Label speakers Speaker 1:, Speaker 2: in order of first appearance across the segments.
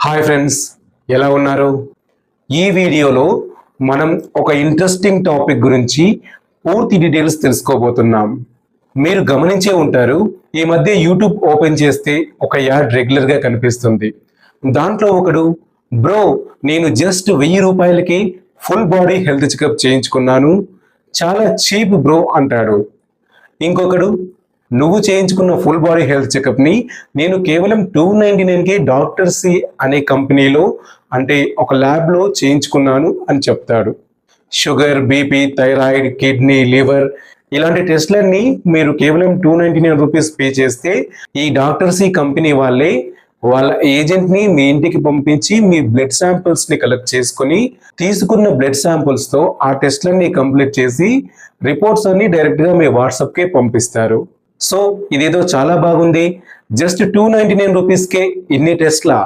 Speaker 1: Hi friends, ఎలా ఉన్నారు? ఈ వీడియోలో మనం ఒక ఇంట్రెస్టింగ్ టాపిక్ గురించి పూర్తి డీటెయిల్స్ తెలుసుకోబోతున్నాం. మీరు గమనించే ఉంటారు, ఈ మధ్య యూట్యూబ్ ఓపెన్ చేస్తే ఒక యాడ్ రెగ్యులర్గా కనిపిస్తుంది. దాంట్లో ఒకడు, బ్రో నేను జస్ట్ 1000 రూపాయలకి ఫుల్ బాడీ హెల్త్ చెకప్ చేయించుకున్నాను, చాలా చీప్ బ్రో అంటాడు. ఇంకొకడు, నువ్వు చేయించుకున్న ఫుల్ బాడీ హెల్త్ చెకప్ని నేను కేవలం 299కి డాక్టర్ సి అనే కంపెనీలో అంటే ఒక ల్యాబ్లో చేయించుకున్నాను అని చెప్తాడు. Sugar, BP, thyroid, kidney, liver ఇలాంటి టెస్ట్లన్నీ మీరు కేవలం 299 రూపీస్ పే చేస్తే ఈ డాక్టర్ సి కంపెనీ వాళ్ళ ఏజెంట్ని మీ ఇంటికి పంపించి మీ బ్లడ్ శాంపిల్స్ని కలెక్ట్ చేసుకుని తీసుకున్న బ్లడ్ శాంపిల్స్తో ఆ టెస్ట్లన్నీ కంప్లీట్ చేసి రిపోర్ట్స్ అన్ని డైరెక్ట్గా మీ వాట్సాప్కే పంపిస్తారు. సో ఇదేదో చాలా బాగుంది, జస్ట్ 299 రూపీస్కే ఇన్ని టెస్ట్లా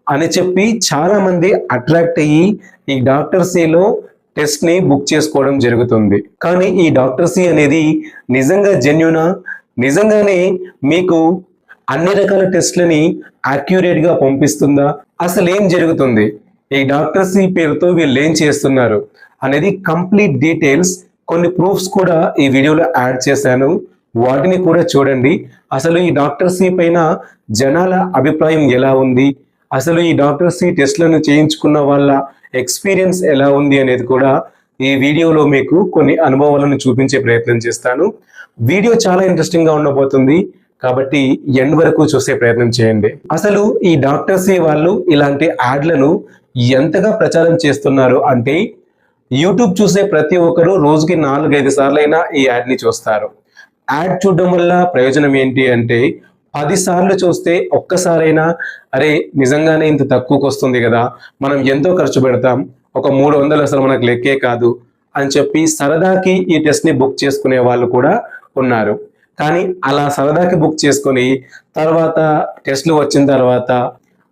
Speaker 1: అని చెప్పి చాలా మంది అట్రాక్ట్ అయ్యి ఈ డాక్టర్ సిలో టెస్ట్ని బుక్ చేసుకోవడం జరుగుతుంది. కానీ ఈ డాక్టర్ సి అనేది నిజంగా జెన్యూనా? నిజంగానే మీకు అన్ని రకాల టెస్ట్లని యాక్యురేట్గా పంపిస్తుందా? అసలు ఏం జరుగుతుంది, ఈ డాక్టర్ సి పేరుతో వీళ్ళు ఏం చేస్తున్నారు అనేది కంప్లీట్ డీటెయిల్స్, కొన్ని ప్రూఫ్స్ కూడా ఈ వీడియోలో యాడ్ చేశాను. వాటిని కూడా చూడండి. అసలు ఈ డాక్టర్ సి పైన జనాల అభిప్రాయం ఎలా ఉంది, అసలు ఈ డాక్టర్ సి టెస్ట్లను చేయించుకున్న వాళ్ళ ఎక్స్పీరియన్స్ ఎలా ఉంది అనేది కూడా ఈ వీడియోలో మీకు కొన్ని అనుభవాలను చూపించే ప్రయత్నం చేస్తాను. వీడియో చాలా ఇంట్రెస్టింగ్గా ఉండబోతుంది కాబట్టి ఎండ్ వరకు చూసే ప్రయత్నం చేయండి. అసలు ఈ డాక్టర్ సి వాళ్ళు ఇలాంటి యాడ్లను ఎంతగా ప్రచారం చేస్తున్నారు అంటే, యూట్యూబ్ చూసే ప్రతి ఒక్కరు రోజుకి 4-5 సార్లైనా ఈ యాడ్ని చూస్తారు. యాడ్ చూడడం వల్ల ప్రయోజనం ఏంటి అంటే, 10 సార్లు చూస్తే ఒక్కసారైనా అరే నిజంగానే ఇంత తక్కువకి వస్తుంది కదా, మనం ఎంతో ఖర్చు పెడతాం, ఒక 300 అసలు మనకు లెక్కే కాదు అని చెప్పి సరదాకి ఈ టెస్ట్ని బుక్ చేసుకునే వాళ్ళు కూడా ఉన్నారు. కానీ అలా సరదాకి బుక్ చేసుకొని తర్వాత టెస్ట్లు వచ్చిన తర్వాత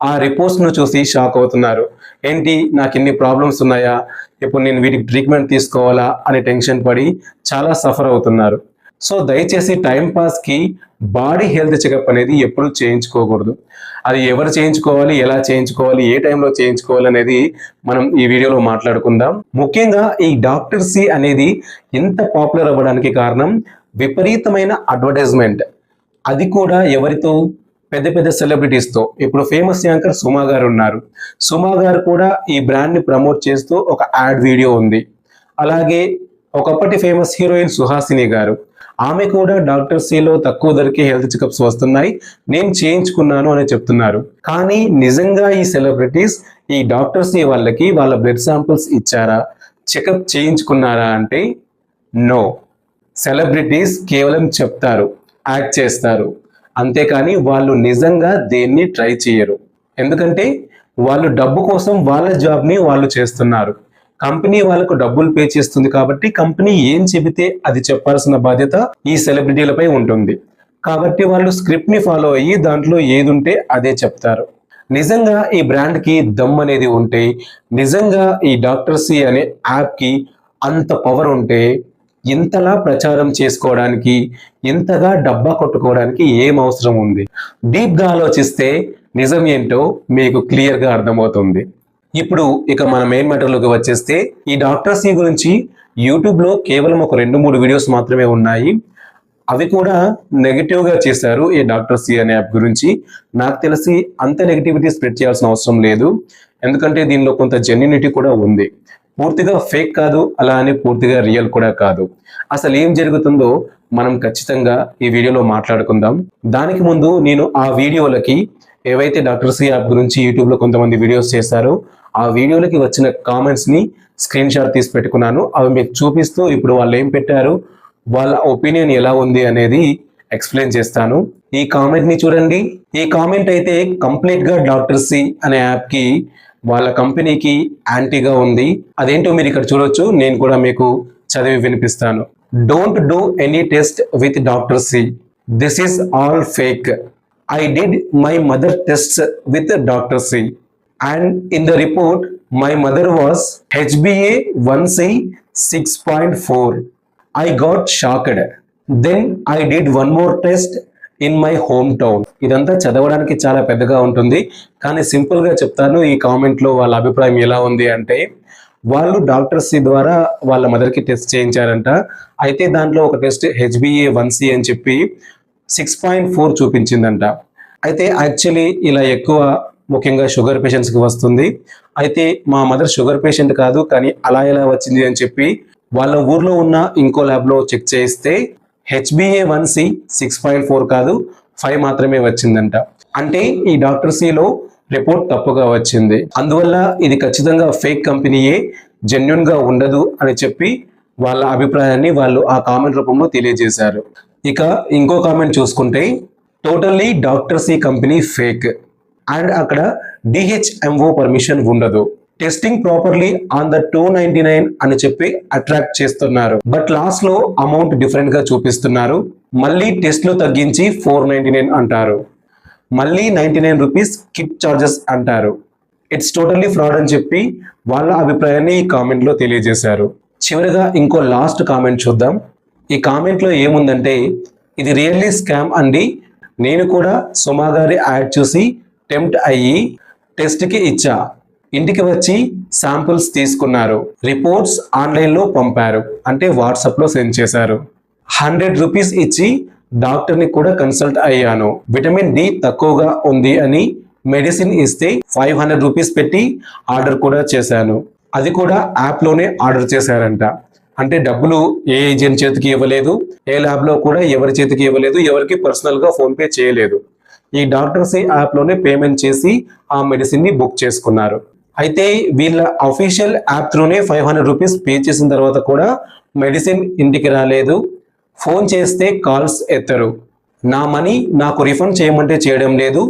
Speaker 1: ఆ రిపోర్ట్స్ను చూసి షాక్ అవుతున్నారు. ఏంటి నాకు ఇన్ని ప్రాబ్లమ్స్ ఉన్నాయా, ఇప్పుడు నేను వీటికి ట్రీట్మెంట్ తీసుకోవాలా అని టెన్షన్ పడి చాలా సఫర్ అవుతున్నారు. సో దయచేసి టైంపాస్కి బాడీ హెల్త్ చెకప్ అనేది ఎప్పుడు చేయించుకోకూడదు. అది ఎవరు చేయించుకోవాలి, ఎలా చేయించుకోవాలి, ఏ టైంలో చేయించుకోవాలి అనేది మనం ఈ వీడియోలో మాట్లాడుకుందాం. ముఖ్యంగా ఈ డాక్టర్ సి అనేది ఎంత పాపులర్ అవ్వడానికి కారణం విపరీతమైన అడ్వర్టైజ్మెంట్. అది కూడా ఎవరితో? పెద్ద పెద్ద సెలబ్రిటీస్తో. ఇప్పుడు ఫేమస్ యాంకర్ సుమా గారు ఉన్నారు. సుమా గారు కూడా ఈ బ్రాండ్ని ప్రమోట్ చేస్తూ ఒక యాడ్ వీడియో ఉంది. అలాగే ఒకప్పటి ఫేమస్ హీరోయిన్ సుహాసిని గారు, ఆమె కూడా డాక్టర్ సిలో తక్కువ ధరకే హెల్త్ చెకప్స్ వస్తున్నాయి, నేను చేయించుకున్నాను అని చెప్తున్నారు. కానీ నిజంగా ఈ సెలబ్రిటీస్ ఈ డాక్టర్ సి వాళ్ళకి వాళ్ళ బ్లడ్ శాంపిల్స్ ఇచ్చారా, చెకప్ చేయించుకున్నారా అంటే నో. సెలబ్రిటీస్ కేవలం చెప్తారు, యాక్ట్ చేస్తారు, అంతేకాని వాళ్ళు నిజంగా దేన్ని ట్రై చేయరు. ఎందుకంటే వాళ్ళు డబ్బు కోసం వాళ్ళ జాబ్ని వాళ్ళు చేస్తున్నారు. కంపెనీ వాళ్ళకు డబ్బులు పే చేస్తుంది కాబట్టి కంపెనీ ఏం చెబితే అది చెప్పాల్సిన బాధ్యత ఈ సెలబ్రిటీలపై ఉంటుంది. కాబట్టి వాళ్ళు స్క్రిప్ట్ని ఫాలో అయ్యి దాంట్లో ఏది ఉంటే అదే చెప్తారు. నిజంగా ఈ బ్రాండ్కి దమ్ అనేది ఉంటే, నిజంగా ఈ డాక్టర్ సి అనే యాప్కి అంత పవర్ ఉంటే ఇంతలా ప్రచారం చేసుకోవడానికి, ఇంతగా డబ్బా కొట్టుకోవడానికి ఏం అవసరం ఉంది? డీప్గా ఆలోచిస్తే నిజం ఏంటో మీకు క్లియర్గా అర్థమవుతుంది. ఇప్పుడు ఇక మన మెయిన్ మ్యాటర్లోకి వచ్చేస్తే, ఈ డాక్టర్ సి గురించి యూట్యూబ్లో కేవలం ఒక 2-3 వీడియోస్ మాత్రమే ఉన్నాయి. అవి కూడా నెగిటివ్గా చేశారు ఈ డాక్టర్ సి అనే యాప్ గురించి. నాకు తెలిసి అంత నెగిటివిటీ స్ప్రెడ్ చేయాల్సిన అవసరం లేదు, ఎందుకంటే దీనిలో కొంత జెన్యూనిటీ కూడా ఉంది. పూర్తిగా ఫేక్ కాదు, అలా అని పూర్తిగా రియల్ కూడా కాదు. అసలు ఏం జరుగుతుందో మనం ఖచ్చితంగా ఈ వీడియోలో మాట్లాడుకుందాం. దానికి ముందు నేను ఆ వీడియోలకి ఏవైతే డాక్టర్ సి యాప్ గురించి యూట్యూబ్లో కొంతమంది వీడియోస్ చేశారో ఆ వీడియోలకి వచ్చిన కామెంట్స్ని స్క్రీన్ షాట్ తీసి పెట్టుకున్నాను. అవి మీకు చూపిస్తూ ఇప్పుడు వాళ్ళు ఏం పెట్టారు, వాళ్ళ ఒపీనియన్ ఎలా ఉంది అనేది ఎక్స్ప్లెయిన్ చేస్తాను. ఈ కామెంట్ని చూడండి. ఈ కామెంట్ అయితే కంప్లీట్గా డాక్టర్ సి అనే యాప్కి, వాళ్ళ కంపెనీకి యాంటీగా ఉంది. అదేంటో మీరు ఇక్కడ చూడొచ్చు, నేను కూడా మీకు చదివి వినిపిస్తాను. Don't do any test with doctor C, this is all fake. I did my mother tests with Dr. C and in the report my mother was HbA1c 6.4. I got shocked. Then I did one more test in my home town. ఇదంతా చదవడానికి చాలా పెద్దగా ఉంటుంది, కానీ సింపుల్గా చెప్తాను. ఈ కామెంట్లో వాళ్ళ అభిప్రాయం ఎలా ఉంది అంటే, వాళ్ళు డాక్టర్ సి ద్వారా వాళ్ళ మదర్కి టెస్ట్ చేయించారంట. అయితే దాంట్లో ఒక టెస్ట్ HbA1c అని చెప్పి 6.4 చూపించిందంట. అయితే యాక్చువల్లీ ఇలా ఎక్కువ ముఖ్యంగా షుగర్ పేషెంట్స్కి వస్తుంది. అయితే మా మదర్ షుగర్ పేషెంట్ కాదు, కానీ అలా ఎలా వచ్చింది అని చెప్పి వాళ్ళ ఊర్లో ఉన్న ఇంకో ల్యాబ్లో చెక్ చేయిస్తే HbA1c 6.4 కాదు 5 మాత్రమే వచ్చిందంట. అంటే ఈ డాక్టర్ సిలో రిపోర్ట్ తప్పుగా వచ్చింది. అందువల్ల ఇది ఖచ్చితంగా ఫేక్ కంపెనీయే, జెన్యున్ గా ఉండదు అని చెప్పి వాళ్ళ అభిప్రాయాన్ని వాళ్ళు ఆ కామెంట్ రూపంలో తెలియజేశారు. ఇక ఇంకో కామెంట్ చూసుకుంటే, totally doctor C company fake and అక్కడ DHMO పర్మిషన్ ఉండదు. టెస్టింగ్ ప్రాపర్లీ ఆన్ ద 299 అని చెప్పి అట్రాక్ట్ చేస్తున్నారు. బట్ లాస్ట్ లో అమౌంట్ డిఫరెంట్ గా చూపిస్తున్నారు. మళ్ళీ టెస్ట్లు తగ్గించి 499 అంటారు. మళ్ళీ 99 రూపీస్ కిట్ చార్జెస్ అంటారు. ఇట్స్ టోటల్లీ ఫ్రాడ్ అని చెప్పి వాళ్ళ అభిప్రాయాన్ని ఈ కామెంట్లో తెలియజేశారు. చివరిగా ఇంకో లాస్ట్ కామెంట్ చూద్దాం. ఈ కామెంట్లో ఏముందంటే, ఇది రియల్లీ స్కామ్ అండి. నేను కూడా సుమా గారి యాడ్ చూసి టెంప్ట్ అయ్యి టెస్ట్కి ఇచ్చా. ఇంటికి వచ్చి శాంపుల్స్ తీసుకున్నారు, రిపోర్ట్స్ ఆన్లైన్లో పంపారు, అంటే వాట్సాప్లో సెండ్ చేశారు. 100 రూపీస్ ఇచ్చి డాక్టర్ని కూడా కన్సల్ట్ అయ్యాను. విటమిన్ డి తక్కువగా ఉంది అని మెడిసిన్ ఇస్తే 500 రూపీస్ పెట్టి ఆర్డర్ కూడా చేశాను. అది కూడా యాప్లోనే ఆర్డర్ చేశారంట. అంటే డబ్బులు ఏ ఏజెంట్ చేతికి ఇవ్వలేదు, ఏ ల్యాబ్లో కూడా ఎవరి చేతికి ఇవ్వలేదు, ఎవరికి పర్సనల్గా ఫోన్పే చేయలేదు. ఈ డాక్టర్స్ యాప్లోనే పేమెంట్ చేసి ఆ మెడిసిన్ని బుక్ చేసుకున్నారు. అయితే వీళ్ళ అఫీషియల్ యాప్ త్రూనే 500 రూపీస్ పే చేసిన తర్వాత కూడా మెడిసిన్ ఇంటికి రాలేదు. ఫోన్ చేస్తే కాల్స్ ఎత్తరు. నా మనీ నాకు రిఫండ్ చేయమంటే చేయడం లేదు.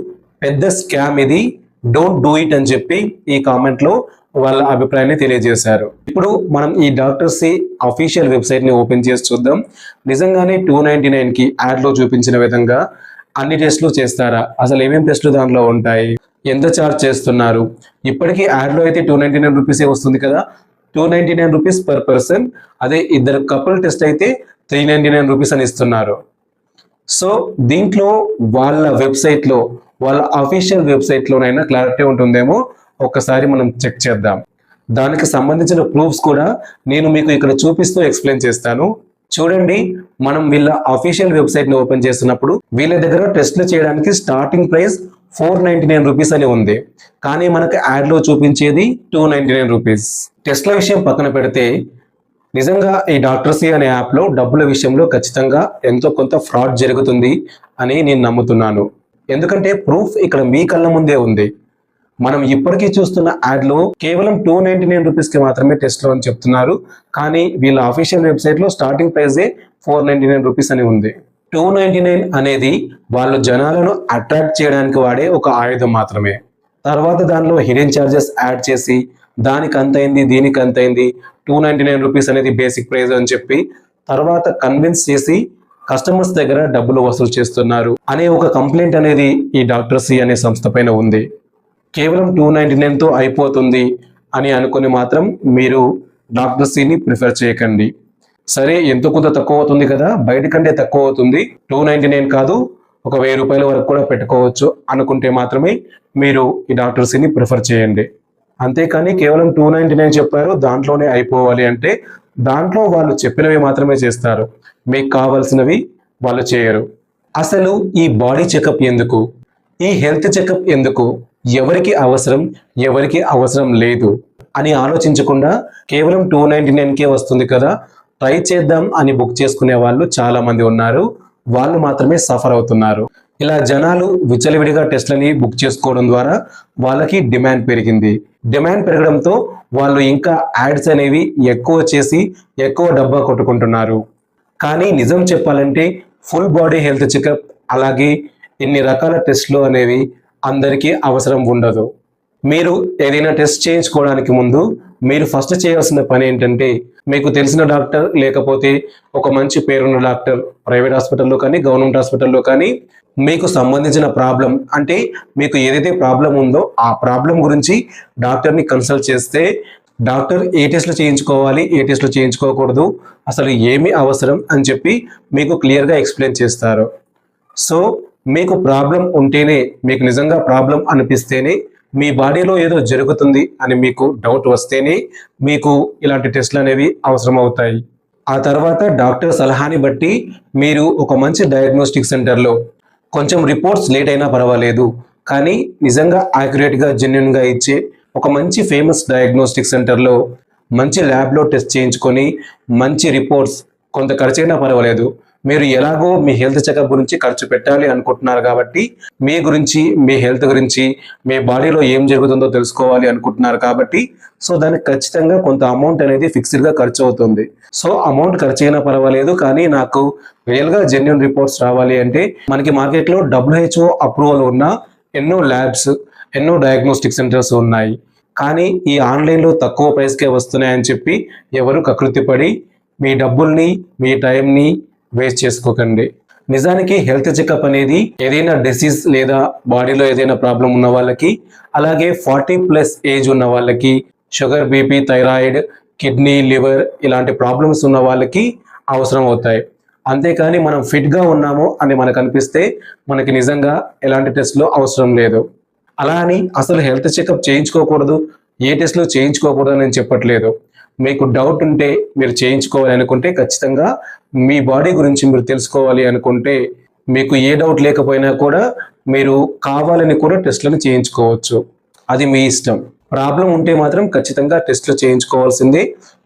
Speaker 1: పెద్ద స్కామ్ ఇది, డోంట్ డూ ఇట్ అని చెప్పి ఈ కామెంట్లో వాళ్ళ అభిప్రాయాన్ని తెలియజేశారు. ఇప్పుడు మనం ఈ డాక్టర్ సి అఫీషియల్ వెబ్సైట్ని ఓపెన్ చేసి చూద్దాం. నిజంగానే 299కి యాడ్లో చూపించిన విధంగా అన్ని టెస్టులు చేస్తారా? అసలు ఏమేమి టెస్టులు దాంట్లో ఉంటాయి? ఎంత ఛార్జ్ చేస్తున్నారు? ఇప్పటికీ యాడ్లో అయితే 299 రూపీసే వస్తుంది కదా, 299 రూపీస్ పర్ పర్సన్. అదే ఇద్దరు కపుల్ టెస్ట్ అయితే 399 రూపీస్ అని ఇస్తున్నారు. సో దీంట్లో వాళ్ళ వెబ్సైట్లో, వాళ్ళ అఫీషియల్ వెబ్సైట్లోనైనా క్లారిటీ ఉంటుందేమో ఒక్కసారి మనం చెక్ చేద్దాం. దానికి సంబంధించిన ప్రూఫ్స్ కూడా నేను మీకు ఇక్కడ చూపిస్తూ ఎక్స్ప్లెయిన్ చేస్తాను. చూడండి, మనం వీళ్ళ అఫీషియల్ వెబ్సైట్ని ఓపెన్ చేస్తున్నప్పుడు వీళ్ళ దగ్గర టెస్ట్లు చేయడానికి స్టార్టింగ్ ప్రైస్ 499 రూపీస్ అని ఉంది, కానీ మనకు యాడ్లో చూపించేది 299 రూపీస్. టెస్ట్ల విషయం పక్కన పెడితే నిజంగా ఈ డాక్టర్ సి అనే యాప్లో డబ్బుల విషయంలో ఖచ్చితంగా ఎంతో కొంత ఫ్రాడ్ జరుగుతుంది అని నేను నమ్ముతున్నాను. ఎందుకంటే ప్రూఫ్ ఇక్కడ మీ కళ్ళ ముందే ఉంది. మనం ఇప్పటికీ చూస్తున్న యాడ్లో కేవలం 299 రూపీస్కి మాత్రమే టెస్ట్లో అని చెప్తున్నారు, కానీ వీళ్ళ అఫీషియల్ వెబ్సైట్లో స్టార్టింగ్ ప్రైజే 499 రూపీస్ అని ఉంది. 299 అనేది వాళ్ళు జనాలను అట్రాక్ట్ చేయడానికి వాడే ఒక ఆయుధం మాత్రమే. తర్వాత దానిలో హిడెన్ ఛార్జెస్ యాడ్ చేసి దానికి అంతైంది, దీనికి అంతైంది, 299 రూపీస్ అనేది బేసిక్ ప్రైస్ అని చెప్పి తర్వాత కన్విన్స్ చేసి కస్టమర్స్ దగ్గర డబ్బులు వసూలు చేస్తున్నారు అనే ఒక కంప్లైంట్ అనేది ఈ డాక్టర్ సి అనే సంస్థ పైన ఉంది. కేవలం 299తో అయిపోతుంది అని అనుకుని మాత్రం మీరు డాక్టర్ సిని ప్రిఫర్ చేయకండి. సరే, ఎంతో కొంత తక్కువ అవుతుంది కదా, బయట కంటే తక్కువ అవుతుంది, 299 కాదు ఒక 1000 రూపాయల వరకు కూడా పెట్టుకోవచ్చు అనుకుంటే మాత్రమే మీరు ఈ డాక్టర్ సిని ప్రిఫర్ చేయండి. అంతేకాని కేవలం 299 చెప్పారు దాంట్లోనే అయిపోవాలి అంటే దాంట్లో వాళ్ళు చెప్పినవి మాత్రమే చేస్తారు, మీకు కావాల్సినవి వాళ్ళు చేయరు. అసలు ఈ బాడీ చెకప్ ఎందుకు, ఈ హెల్త్ చెకప్ ఎందుకు, ఎవరికి అవసరం ఎవరికి అవసరం లేదు అని ఆలోచించకుండా కేవలం 299కే వస్తుంది కదా, ట్రై చేద్దాం అని బుక్ చేసుకునే వాళ్ళు చాలా మంది ఉన్నారు. వాళ్ళు మాత్రమే సఫర్ అవుతున్నారు. ఇలా జనాలు విచ్చలవిడిగా టెస్ట్లని బుక్ చేసుకోవడం ద్వారా వాళ్ళకి డిమాండ్ పెరిగింది. డిమాండ్ పెరగడంతో వాళ్ళు ఇంకా యాడ్స్ అనేవి ఎక్కువ చేసి ఎక్కువ డబ్బా కొట్టుకుంటున్నారు. కానీ నిజం చెప్పాలంటే ఫుల్ బాడీ హెల్త్ చెకప్ అలాగే ఇన్ని రకాల టెస్ట్లు అనేవి అందరికీ అవసరం ఉండదు. మీరు ఏదైనా టెస్ట్ చేయించుకోవడానికి ముందు మీరు ఫస్ట్ చేయాల్సిన పని ఏంటంటే, మీకు తెలిసిన డాక్టర్ లేకపోతే ఒక మంచి పేరున్న డాక్టర్ ప్రైవేట్ హాస్పిటల్లో కానీ గవర్నమెంట్ హాస్పిటల్లో కానీ మీకు సంబంధించిన ప్రాబ్లం, అంటే మీకు ఏదైతే ప్రాబ్లం ఉందో ఆ ప్రాబ్లం గురించి డాక్టర్ని కన్సల్ట్ చేస్తే డాక్టర్ ఏ టెస్ట్లు చేయించుకోవాలి, ఏ టెస్ట్లు చేయించుకోకూడదు, అసలు ఏమి అవసరం అని చెప్పి మీకు క్లియర్గా ఎక్స్ప్లెయిన్ చేస్తారు. సో మీకు ప్రాబ్లం ఉంటేనే, మీకు నిజంగా ప్రాబ్లం అనిపిస్తేనే, మీ బాడీలో ఏదో జరుగుతుంది అని మీకు డౌట్ వస్తేనే మీకు ఇలాంటి టెస్ట్లు అనేవి అవసరం అవుతాయి. ఆ తర్వాత డాక్టర్ సలహాని బట్టి మీరు ఒక మంచి డయాగ్నోస్టిక్ సెంటర్లో కొంచెం రిపోర్ట్స్ లేట్ అయినా పర్వాలేదు, కానీ నిజంగా యాక్యురేట్గా జెన్యున్గా ఇచ్చే ఒక మంచి ఫేమస్ డయాగ్నోస్టిక్ సెంటర్లో మంచి ల్యాబ్లో టెస్ట్ చేయించుకొని మంచి రిపోర్ట్స్, కొంత ఖర్చైనా పర్వాలేదు, మీరు ఎలాగో మీ హెల్త్ చెకప్ గురించి ఖర్చు పెట్టాలి అనుకుంటున్నారు కాబట్టి, మీ గురించి, మీ హెల్త్ గురించి, మీ బాడీలో ఏం జరుగుతుందో తెలుసుకోవాలి అనుకుంటున్నారు కాబట్టి, సో దానికి ఖచ్చితంగా కొంత అమౌంట్ అనేది ఫిక్స్డ్గా ఖర్చు అవుతుంది. సో అమౌంట్ ఖర్చు అయినా పర్వాలేదు, కానీ నాకు రియల్గా జెన్యున్ రిపోర్ట్స్ రావాలి అంటే మనకి మార్కెట్లో WHO అప్రూవల్ ఉన్న ఎన్నో ల్యాబ్స్, ఎన్నో డయాగ్నోస్టిక్ సెంటర్స్ ఉన్నాయి. కానీ ఈ ఆన్లైన్లో తక్కువ ప్రైస్కే వస్తున్నాయని చెప్పి ఎవరు కకృతిపడి మీ డబ్బుల్ని, మీ టైంని వేస్ట్ చేసుకోకండి. నిజానికి హెల్త్ చెకప్ అనేది ఏదైనా డిసీజ్ లేదా బాడీలో ఏదైనా ప్రాబ్లం ఉన్న వాళ్ళకి, అలాగే 40+ ఏజ్ ఉన్న వాళ్ళకి, sugar, BP, thyroid, kidney, liver ఇలాంటి ప్రాబ్లమ్స్ ఉన్న వాళ్ళకి అవసరం అవుతాయి. అంతేకాని మనం ఫిట్గా ఉన్నాము అని మనకు అనిపిస్తే మనకి నిజంగా ఎలాంటి టెస్ట్లు అవసరం లేదు. అలా అని అసలు హెల్త్ చెకప్ చేయించుకోకూడదు, ఏ టెస్ట్లు చేయించుకోకూడదు అని నేను చెప్పట్లేదు. మీకు డౌట్ ఉంటే, మీరు చేయించుకోవాలి అనుకుంటే, ఖచ్చితంగా మీ బాడీ గురించి మీరు తెలుసుకోవాలి అనుకుంటే, మీకు ఏ డౌట్ లేకపోయినా కూడా మీరు కావాలని కూడా టెస్ట్లను చేయించుకోవచ్చు. అది మీ ఇష్టం. ప్రాబ్లం ఉంటే మాత్రం ఖచ్చితంగా టెస్ట్లు చేయించుకోవాల్సిందే.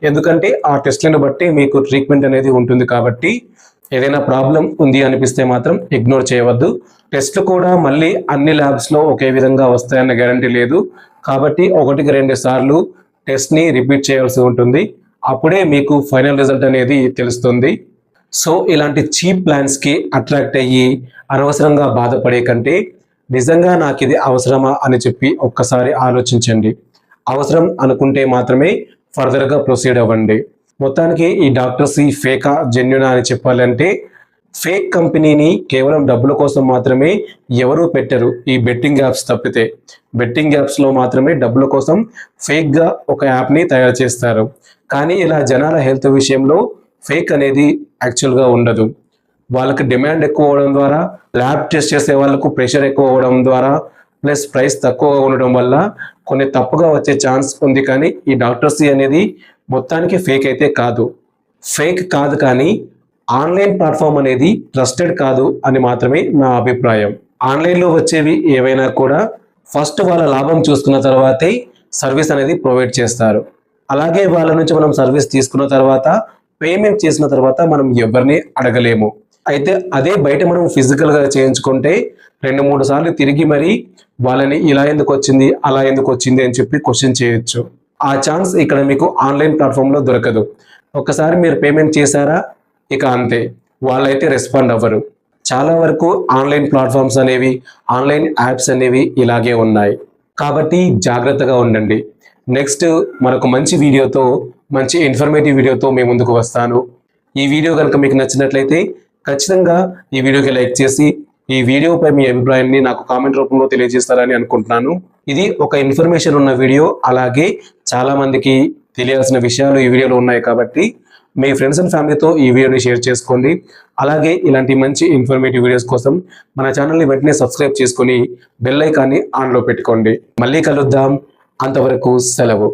Speaker 1: ఎందుకంటే ఆ టెస్ట్లను బట్టి మీకు ట్రీట్మెంట్ అనేది ఉంటుంది కాబట్టి, ఏదైనా ప్రాబ్లం ఉంది అనిపిస్తే మాత్రం ఇగ్నోర్ చేయవద్దు. టెస్ట్లు కూడా మళ్ళీ అన్ని ల్యాబ్స్లో ఒకే విధంగా వస్తాయన్న గ్యారంటీ లేదు కాబట్టి 1-2 సార్లు టెస్ట్ని రిపీట్ చేయాల్సి ఉంటుంది. అప్పుడే మీకు ఫైనల్ రిజల్ట్ అనేది తెలుస్తుంది. సో ఇలాంటి చీప్ ప్లాన్స్కి అట్రాక్ట్ అయ్యి అనవసరంగా బాధపడే కంటే, నిజంగా నాకు ఇది అవసరమా అని చెప్పి ఒక్కసారి ఆలోచించండి. అవసరం అనుకుంటే మాత్రమే ఫర్దర్గా ప్రొసీడ్ అవ్వండి. మొత్తానికి ఈ డాక్టర్స్ ఫేకా జెన్యునా అని చెప్పాలంటే, ఫేక్ కంపెనీని కేవలం డబ్బుల కోసం మాత్రమే ఎవరూ పెట్టరు, ఈ బెట్టింగ్ యాప్స్ తప్పితే. బెట్టింగ్ యాప్స్లో మాత్రమే డబ్బుల కోసం ఫేక్గా ఒక యాప్ని తయారు చేస్తారు. కానీ ఇలా జనాల హెల్త్ విషయంలో ఫేక్ అనేది యాక్చువల్గా ఉండదు. వాళ్ళకి డిమాండ్ ఎక్కువ అవడం ద్వారా, ల్యాబ్ టెస్ట్ చేసే వాళ్ళకు ప్రెషర్ ఎక్కువ అవడం ద్వారా, ప్లస్ ప్రైస్ తక్కువగా ఉండడం వల్ల కొన్ని తప్పుగా వచ్చే ఛాన్స్ ఉంది. కానీ ఈ డాక్టర్స్ అనేది మొత్తానికి ఫేక్ అయితే కాదు. ఫేక్ కాదు, కానీ ఆన్లైన్ ప్లాట్ఫామ్ అనేది ట్రస్టెడ్ కాదు అని మాత్రమే నా అభిప్రాయం. ఆన్లైన్లో వచ్చేవి ఏవైనా కూడా ఫస్ట్ వాళ్ళ లాభం చూసుకున్న తర్వాతే సర్వీస్ అనేది ప్రొవైడ్ చేస్తారు. అలాగే వాళ్ళ నుంచి మనం సర్వీస్ తీసుకున్న తర్వాత, పేమెంట్ చేసిన తర్వాత మనం ఎవరిని అడగలేము. అయితే అదే బయట మనం ఫిజికల్గా చేయించుకుంటే 2-3 సార్లు తిరిగి మరి వాళ్ళని ఇలా ఎందుకు వచ్చింది, అలా ఎందుకు వచ్చింది అని చెప్పి క్వశ్చన్ చేయొచ్చు. ఆ ఛాన్స్ ఇక్కడ మీకు ఆన్లైన్ ప్లాట్ఫామ్లో దొరకదు. ఒకసారి మీరు పేమెంట్ చేశారా, ఇక అంతే, వాళ్ళైతే రెస్పాండ్ అవ్వరు. చాలా వరకు ఆన్లైన్ ప్లాట్ఫామ్స్ అనేవి, ఆన్లైన్ యాప్స్ అనేవి ఇలాగే ఉన్నాయి కాబట్టి జాగ్రత్తగా ఉండండి. నెక్స్ట్ మరొక మంచి వీడియోతో, మంచి ఇన్ఫర్మేటివ్ వీడియోతో మేము ముందుకు వస్తాను. ఈ వీడియో కనుక మీకు నచ్చినట్లయితే ఖచ్చితంగా ఈ వీడియోకి లైక్ చేసి, ఈ వీడియోపై మీ అభిప్రాయాన్ని నాకు కామెంట్ రూపంలో తెలియజేస్తారని అనుకుంటున్నాను. ఇది ఒక ఇన్ఫర్మేషన్ ఉన్న వీడియో, అలాగే చాలా మందికి తెలియాల్సిన విషయాలు ఈ వీడియోలో ఉన్నాయి కాబట్టి మీ ఫ్రెండ్స్ అండ్ ఫ్యామిలీతో ఈ వీడియోని షేర్ చేసుకోండి. అలాగే ఇలాంటి మంచి ఇన్ఫర్మేటివ్ వీడియోస్ కోసం మన ఛానల్ని వెంటనే సబ్స్క్రైబ్ చేసుకొని బెల్ ఐకాన్ని ఆన్లో పెట్టుకోండి. మళ్ళీ కలుద్దాం, అంతవరకు సెలవు.